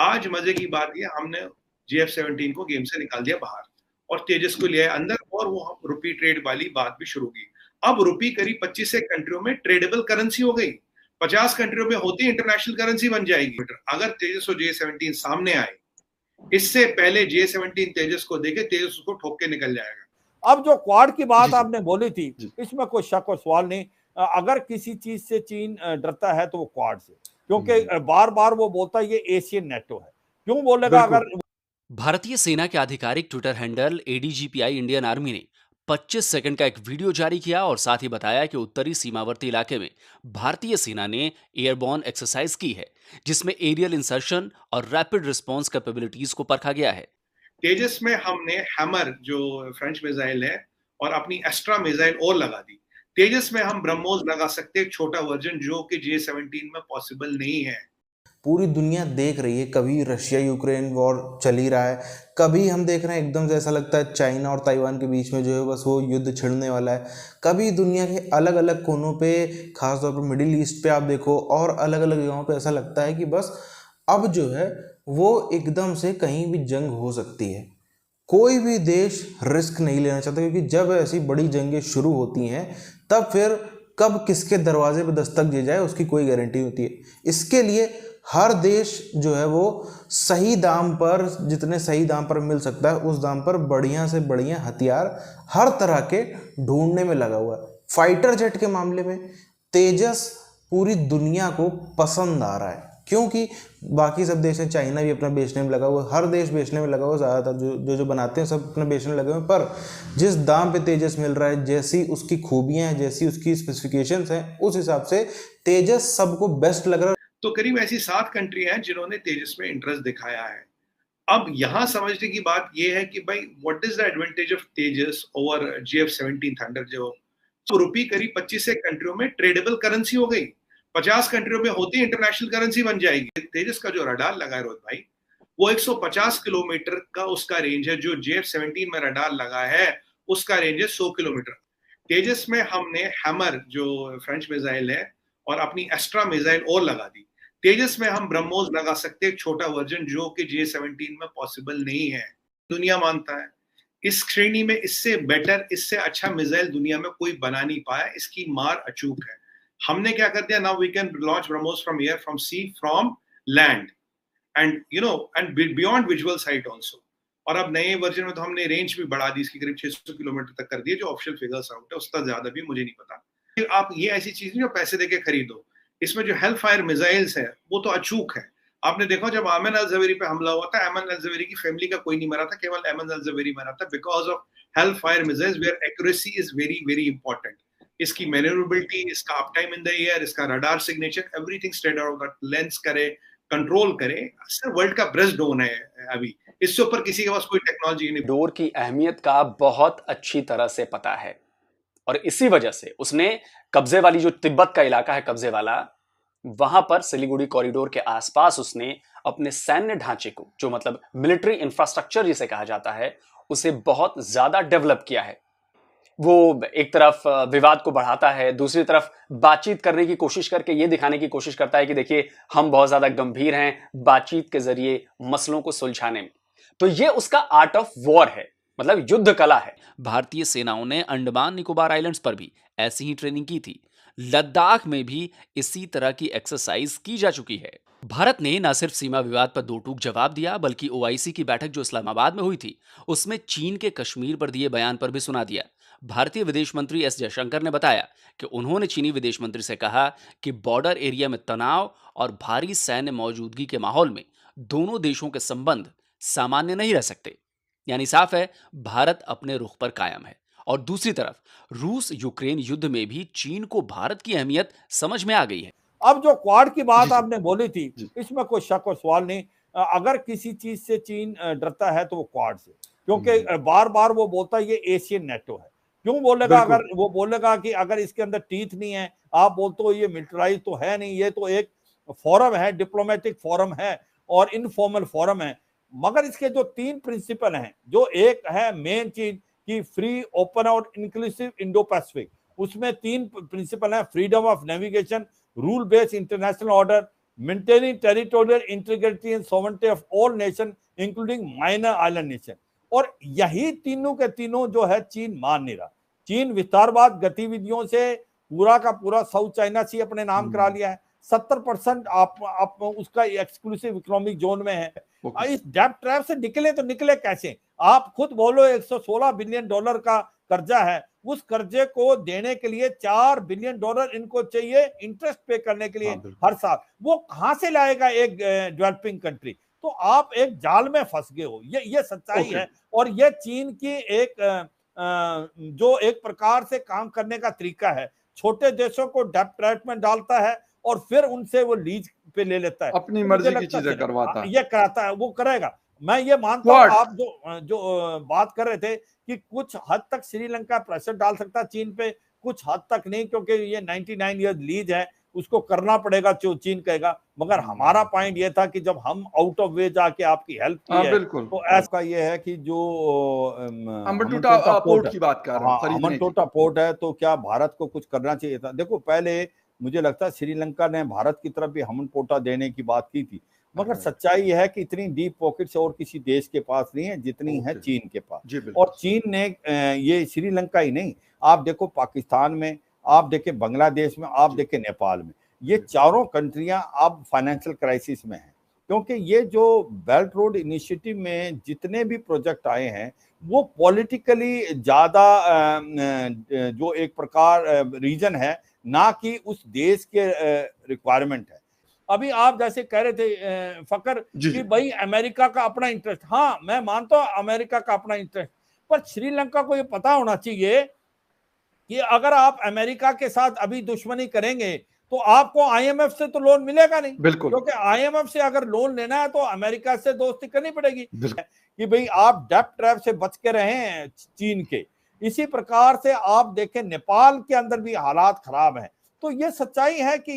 आज मजे की बात ये, हमने JF-17 को गेम से निकाल दिया बाहर और तेजस को लिया अंदर, और वो रुपी ट्रेड वाली बात भी शुरू की। अब रुपी करीब 25 कंट्रियों में ट्रेडेबल करेंसी हो गई, 50 कंट्रियों में होती इंटरनेशनल करेंसी बन जाएगी। अगर तेजस और JF-17 सामने आए, इससे पहले JF-17 तेजस को देखे, तेजस उसको ठोक के निकल जाएगा। अब जो क्वाड की बात आपने बोली थी, इसमें कोई शक और सवाल नहीं। अगर किसी चीज से चीन डरता है तो वो क्वाड से, क्योंकि बार बार वो बोलता है ये एशियन नेटो है। क्यों बोलेगा? अगर भारतीय सेना के आधिकारिक Twitter handle ADGPI Indian army ने 25 सेकंड का एक वीडियो जारी किया और साथ ही बताया कि उत्तरी सीमावर्ती इलाके में भारतीय सेना ने एयरबॉर्न एक्सरसाइज की है, जिसमें एरियल इंसर्शन और रैपिड रिस्पांस कैपेबिलिटीज को परखा गया है। तेजस में हमने हैमर जो फ्रेंच मिसाइल है और अपनी एस्ट्रा मिसाइल और लगा दी। तेजस में हम ब्रह्मोस लगा सकते हैं, एक छोटा वर्जन जो कि JF-17 में पॉसिबल नहीं है। पूरी दुनिया देख रही है, कभी रशिया यूक्रेन वॉर चल ही रहा है, कभी हम देख रहे हैं एकदम से ऐसा लगता है चाइना और ताइवान के बीच में जो है बस वो युद्ध छिड़ने वाला है। कभी दुनिया के अलग अलग कोनों पे, खासतौर पर मिडिल ईस्ट पे आप देखो और अलग अलग जगहों पे ऐसा लगता है कि बस अब जो है वो एकदम से कहीं भी जंग हो सकती है। कोई भी देश रिस्क नहीं लेना चाहता, क्योंकि जब ऐसी बड़ी जंगें शुरू होती हैं तब फिर कब किसके दरवाजे पर दस्तक दी जाए उसकी कोई गारंटी होती है। इसके लिए हर देश जो है वो सही दाम पर, जितने सही दाम पर मिल सकता है उस दाम पर बढ़िया से बढ़िया हथियार हर तरह के ढूंढने में लगा हुआ है। फाइटर जेट के मामले में तेजस पूरी दुनिया को पसंद आ रहा है, क्योंकि बाकी सब देश हैं, चाइना भी अपना बेचने में लगा हुआ, हर देश बेचने में लगा हुआ, ज़्यादातर जो बनाते हैं सब अपना बेचने में लगे हुए। पर जिस दाम पे तेजस मिल रहा है, जैसी उसकी खूबियां हैं, जैसी उसकी स्पेसिफिकेशंस हैं, उस हिसाब से तेजस सबको बेस्ट लग रहा है। तो करीब ऐसी 7 कंट्री हैं जिन्होंने तेजस में इंटरेस्ट दिखाया है। अब यहां समझने की बात यह है कि भाई what is the advantage of Tejas over JF-17 thunder. जो रुपी करीब 25 कंट्रियों में ट्रेडेबल करेंसी हो गई, 50 कंट्रियों में होती इंटरनेशनल करेंसी बन जाएगी। तेजस का जो रडार लगा है रोहित भाई, वो 150 किलोमीटर का उसका रेंज है। जो JF-17 में रडार लगा है उसका रेंज है 100 किलोमीटर। तेजस में हमने हैमर जो फ्रेंच मिसाइल है और अपनी एस्ट्रा मिसाइल और लगा दी। तेजस में हम ब्रह्मोस लगा सकते हैं, एक छोटा वर्जन जो कि JF-17 में पॉसिबल नहीं है। दुनिया मानता है इस श्रेणी में इससे बेटर, इससे अच्छा मिसाइल दुनिया में कोई बना नहीं पाया। इसकी मार अचूक है। हमने क्या कर दिया, now we can launch BrahMos from air, from sea, from land and and beyond visual sight also. और अब नए वर्जन में तो हमने रेंज भी बढ़ा दी, इसकी करीब 600 किलोमीटर तक कर दी, जो ऑफिशियल फिगर्स आउट है। उसका ज्यादा भी मुझे नहीं पता। आप ये ऐसी चीज नहीं जो पैसे देके खरीदो। इसमें जो हेल फायर मिसाइल्स है वो तो अचूक है। आपने देखा जब अमन अल जवेरी पे हमला हुआ था, अमन अल जवेरी की फैमिली का कोई नहीं मरा था, केवल अमन अल जवेरी मरा था because of Hellfire missiles where accuracy is very very important. इसकी मैन्यूवरेबिलिटी, इसका up time in the air, इसका radar signature, everything stayed out, लेंस करे, कंट्रोल करे। सर वर्ल्ड का ब्रेस्ट डोन है अभी, इससे ऊपर किसी के पास कोई टेक्नोलॉजी नहीं। डोर की अहमियत का बहुत अच्छी तरह से पता है और इसी वजह से उसने कब्जे वाली जो तिब्बत का इलाका है, कब्जे वाला, वहां पर सिलीगुड़ी कॉरिडोर के आसपास उसने अपने सैन्य ढांचे को, जो मतलब मिलिट्री इंफ्रास्ट्रक्चर जिसे कहा जाता है, उसे बहुत ज्यादा डेवलप किया है। वो एक तरफ विवाद को बढ़ाता है, दूसरी तरफ बातचीत करने की कोशिश करके ये दिखाने की कोशिश करता है कि देखिए हम बहुत ज्यादा गंभीर हैं बातचीत के जरिए मसलों को सुलझाने में। तो ये उसका आर्ट ऑफ वॉर है, मतलब युद्ध कला है। भारतीय सेनाओं ने अंडमान निकोबार आइलैंड्स पर भी ऐसी ही ट्रेनिंग की थी। लद्दाख में भी इसी तरह की एक्सरसाइज की जा चुकी है। भारत ने न सिर्फ सीमा विवाद पर दो टूक जवाब दिया, बल्कि OIC की बैठक जो इस्लामाबाद में हुई थी, उसमें चीन के कश्मीर पर दिए बयान पर भी सुना दिया। भारतीय विदेश मंत्री S जयशंकर ने बताया कि उन्होंने चीनी विदेश मंत्री से कहा कि बॉर्डर एरिया में तनाव और भारी सैन्य मौजूदगी के माहौल में दोनों देशों के संबंध सामान्य नहीं रह सकते। यानी साफ है, भारत अपने रुख पर कायम है। और दूसरी तरफ रूस यूक्रेन युद्ध में भी चीन को भारत की अहमियत समझ में आ गई है। अब जो क्वाड की बात आपने बोली थी, इसमें कोई शक और सवाल नहीं। अगर किसी चीज से चीन डरता है तो वो क्वाड से, क्योंकि बार बार वो बोलता है ये एशियन नेटो है। क्यों बोलेगा? अगर वो बोलेगा कि अगर इसके अंदर टीथ नहीं है, आप बोलते हो ये मिलिटराइज तो है नहीं, ये तो एक फोरम है, डिप्लोमेटिक फोरम है और इनफॉर्मल फोरम है। मगर इसके जो 3 प्रिंसिपल हैं, जो एक है मेन चीज कि फ्री, ओपन और इंक्लूसिव इंडो पैसिफिक, उसमें 3 प्रिंसिपल हैं: freedom of navigation, rule based international order, maintaining territorial integrity and sovereignty of all nation including minor island nation. और यही तीनों के तीनों जो है चीन मान नहीं रहा। चीन विस्तारवाद गतिविधियों से पूरा का पूरा साउथ चाइना सी अपने नाम करा लिया है। 70% आप उसका एक्सक्लूसिव इकोनॉमिक जोन में है। इस डेब्ट ट्रैप से निकले तो निकले कैसे? आप खुद बोलो, 116 बिलियन डॉलर का कर्जा है, उस कर्जे को देने के लिए 4 बिलियन डॉलर इनको चाहिए इंटरेस्ट पे करने के लिए हर साल। वो कहां से लाएगा एक डेवलपिंग कंट्री? तो आप एक जाल में फंस गए हो, ये सच्चाई है। और ये चीन की एक जो एक प्रकार से काम करने का तरीका है, छोटे देशों को डेब्ट ट्रैप में डालता है और फिर उनसे वो लीज पे ले लेता है, अपनी मर्जी की चीजें करवाता है, ये कराता है, वो करेगा। मैं ये मानता हूँ आप जो बात कर रहे थे कि कुछ हद तक श्रीलंका प्रेशर डाल सकता है चीन पे, कुछ हद तक नहीं, क्योंकि ये 99 ईयर लीज है, उसको करना पड़ेगा जो चीन कहेगा। मगर हमारा पॉइंट ये था कि जब हम आउट ऑफ वे जाके आपकी हेल्प की है, तो ऐसा ये है कि जो अम्बटूटा पोर्ट की बात कर रहा हूं, अम्बटूटा पोर्ट है, तो क्या भारत को कुछ करना चाहिए था? देखो, पहले मुझे लगता है श्रीलंका ने भारत की तरफ भी अम्बटूटा देने की बात की थी, मगर सच्चाई है कि इतनी डीप पॉकेट्स और किसी देश के पास नहीं है जितनी है चीन के पास। और चीन ने ये श्रीलंका ही नहीं, आप देखो पाकिस्तान में, आप देखें बांग्लादेश में, आप देखें नेपाल में, ये चारों कंट्रियां अब फाइनेंशियल क्राइसिस में हैं, क्योंकि ये जो बेल्ट रोड इनिशिएटिव में जितने भी प्रोजेक्ट आए हैं वो पॉलिटिकली ज्यादा जो एक प्रकार रीजन है, ना कि उस देश के रिक्वायरमेंट है। अभी आप जैसे कह रहे थे फकर कि भाई अमेरिका का अपना इंटरेस्ट, हाँ मैं मानता हूं अमेरिका का अपना इंटरेस्ट, पर श्रीलंका को ये पता होना चाहिए कि अगर आप अमेरिका के साथ अभी दुश्मनी करेंगे तो आपको आईएमएफ से तो लोन मिलेगा नहीं, क्योंकि आईएमएफ से अगर लोन लेना है तो अमेरिका से दोस्ती करनी पड़ेगी कि भाई आप डेब्ट ट्रैप से बच के रहे चीन के। इसी प्रकार से आप देखें नेपाल के अंदर भी हालात खराब हैं। तो ये सच्चाई है कि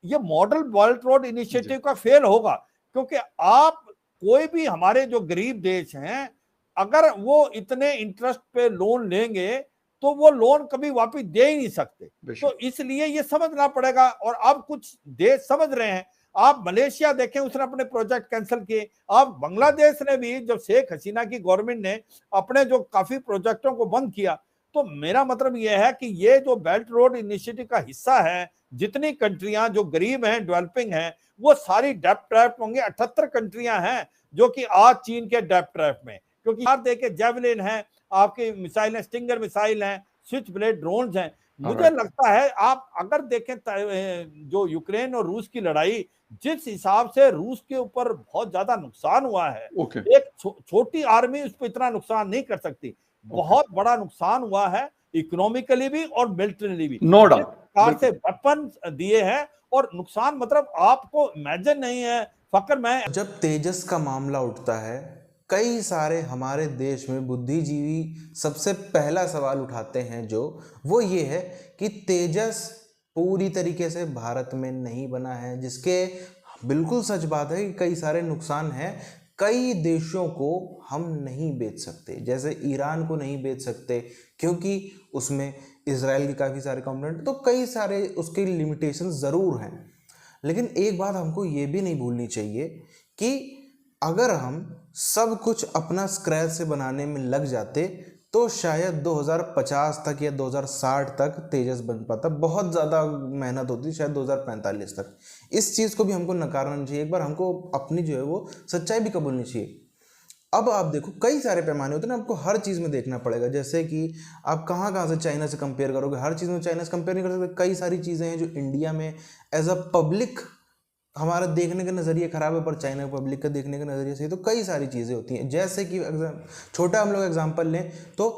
ये मॉडल बेल्ट रोड इनिशिएटिव का फेल होगा, क्योंकि आप कोई भी हमारे जो गरीब देश हैं, अगर वो इतने इंटरेस्ट पे लोन लेंगे तो वो लोन कभी वापस दे ही नहीं सकते। तो इसलिए ये समझना पड़ेगा, और अब कुछ देश समझ रहे हैं। आप मलेशिया देखें, उसने अपने प्रोजेक्ट कैंसिल किए। आप बांग्लादेश ने भी, जब शेख हसीना की गवर्नमेंट ने अपने जो काफी प्रोजेक्टों को बंद किया, तो मेरा मतलब यह है कि ये जो बेल्ट रोड इनिशिएटिव का हिस्सा है, जितनी कंट्रियां जो गरीब हैं, डेवलपिंग हैं, वो सारी डेब्ट ट्रैप होंगे। 78 कंट्रियां हैं जो कि आज चीन के डेब्ट ट्रैप में, क्योंकि यार देखे जेवलिन है, आपकी मिसाइल है, स्टिंगर मिसाइल है, स्विच ब्लेड ड्रोन्स हैं। मुझे लगता है आप अगर देखें जो यूक्रेन और रूस की लड़ाई, जिस हिसाब से रूस के ऊपर बहुत ज्यादा नुकसान हुआ है, एक छोटी आर्मी उस पर इतना नुकसान नहीं कर सकती। बहुत बड़ा नुकसान हुआ है, इकोनॉमिकली भी और मिलिट्रीली भी। नो डाउट से वेपन दिए हैं, और नुकसान मतलब आपको इमेजिन नहीं है फकर। मैं जब तेजस का मामला उठता है, कई सारे हमारे देश में बुद्धिजीवी सबसे पहला सवाल उठाते हैं, जो वो ये है कि तेजस पूरी तरीके से भारत में नहीं बना है, जिसके बिल्कुल सच बात है कि कई सारे नुकसान हैं। कई देशों को हम नहीं बेच सकते, जैसे ईरान को नहीं बेच सकते क्योंकि उसमें इजराइल के काफ़ी सारे कंपोनेंट, तो कई सारे उसके लिमिटेशन ज़रूर हैं। लेकिन एक बात हमको ये भी नहीं भूलनी चाहिए कि अगर हम सब कुछ अपना स्क्रैच से बनाने में लग जाते तो शायद 2050 तक या 2060 तक तेजस बन पाता। बहुत ज़्यादा मेहनत होती, शायद 2045 तक। इस चीज़ को भी हमको नकारना नहीं चाहिए, एक बार हमको अपनी जो है वो सच्चाई भी कबूलनी चाहिए। अब आप देखो, कई सारे पैमाने होते हैं ना, आपको हर चीज़ में देखना पड़ेगा। जैसे कि आप कहाँ से चाइना से कंपेयर करोगे, हर चीज़ में चाइना से कंपेयर नहीं कर सकते। कई सारी चीज़ें हैं जो इंडिया में एज अ पब्लिक हमारा देखने का नज़रिया ख़राब है, पर चाइना पब्लिक का देखने का नज़रिया सही। तो कई सारी चीज़ें होती हैं, जैसे कि छोटा हम लोग एग्जांपल लें तो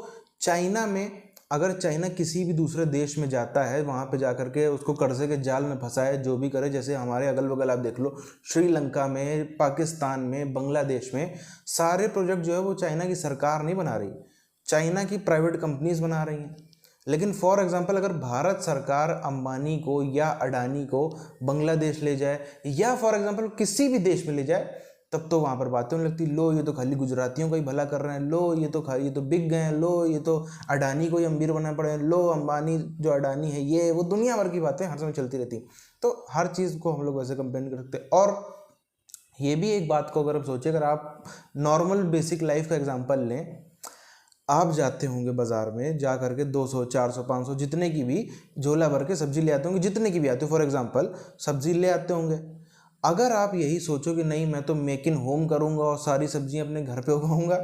चाइना में, अगर चाइना किसी भी दूसरे देश में जाता है, वहाँ पे जाकर के उसको कर्जे के जाल में फंसाए, जो भी करे, जैसे हमारे अगल बगल आप देख लो, श्रीलंका में, पाकिस्तान में, बांग्लादेश में, सारे प्रोजेक्ट जो है वो चाइना की सरकार नहीं बना रही, चाइना की प्राइवेट कंपनीज बना रही हैं। लेकिन फॉर एग्जांपल अगर भारत सरकार अंबानी को या अडानी को बांग्लादेश ले जाए, या फॉर एग्जांपल किसी भी देश में ले जाए, तब तो वहाँ पर बातें होने लगती, लो ये तो खाली गुजरातियों का ही भला कर रहे हैं, लो ये तो बिक गए हैं, लो ये तो अडानी को ही अमीर बना पड़े हैं, लो अंबानी जो अडानी है ये वो, दुनिया भर की बातें हर समय चलती रहती। तो हर चीज़ को हम लोग वैसे कंपेयर कर सकते हैं। और ये भी एक बात को अगर आप सोचें, अगर आप नॉर्मल बेसिक लाइफ का एग्जांपल लें, आप जाते होंगे बाज़ार में जा करके 200 400 500 जितने की भी झोला भर के सब्जी ले आते होंगे, जितने की भी आते हो, फॉर एग्जांपल सब्जी ले आते होंगे। अगर आप यही सोचो कि नहीं मैं तो मेक इन होम करूँगा और सारी सब्जियां अपने घर पे उगाऊंगा,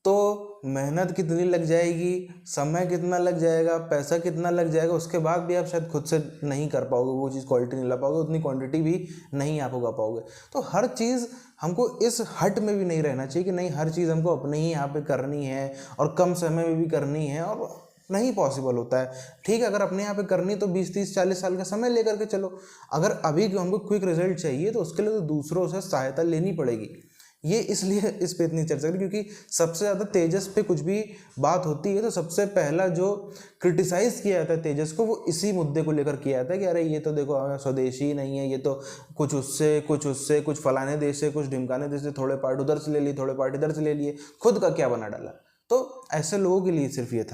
तो मेहनत कितनी लग जाएगी, समय कितना लग जाएगा, पैसा कितना लग जाएगा, उसके बाद भी आप शायद खुद से नहीं कर पाओगे, वो चीज़ क्वालिटी नहीं ला पाओगे, उतनी क्वांटिटी भी नहीं आप उगा पाओगे। तो हर चीज़ हमको इस हट में भी नहीं रहना चाहिए कि नहीं हर चीज़ हमको अपने ही यहाँ पे करनी है और कम समय में भी करनी है, और नहीं पॉसिबल होता है। ठीक है, अगर अपने यहाँ पे करनी तो 20 30 40 साल का समय लेकर के चलो। अगर अभी हमको क्विक रिजल्ट चाहिए तो उसके लिए तो दूसरों से सहायता लेनी पड़ेगी। ये इसलिए इस पे इतनी चर्चा करें क्योंकि सबसे ज़्यादा तेजस पे कुछ भी बात होती है तो सबसे पहला जो क्रिटिसाइज़ किया जाता है तेजस को, वो इसी मुद्दे को लेकर किया जाता है कि अरे ये तो देखो स्वदेशी नहीं है, ये तो कुछ उससे कुछ फलाने देश से, कुछ ढिमकाने देश से, थोड़े पार्ट उधर से ले लिए, थोड़े पार्ट इधर से ले लिए, खुद का क्या बना डाला। तो ऐसे लोगों के लिए सिर्फ ये था।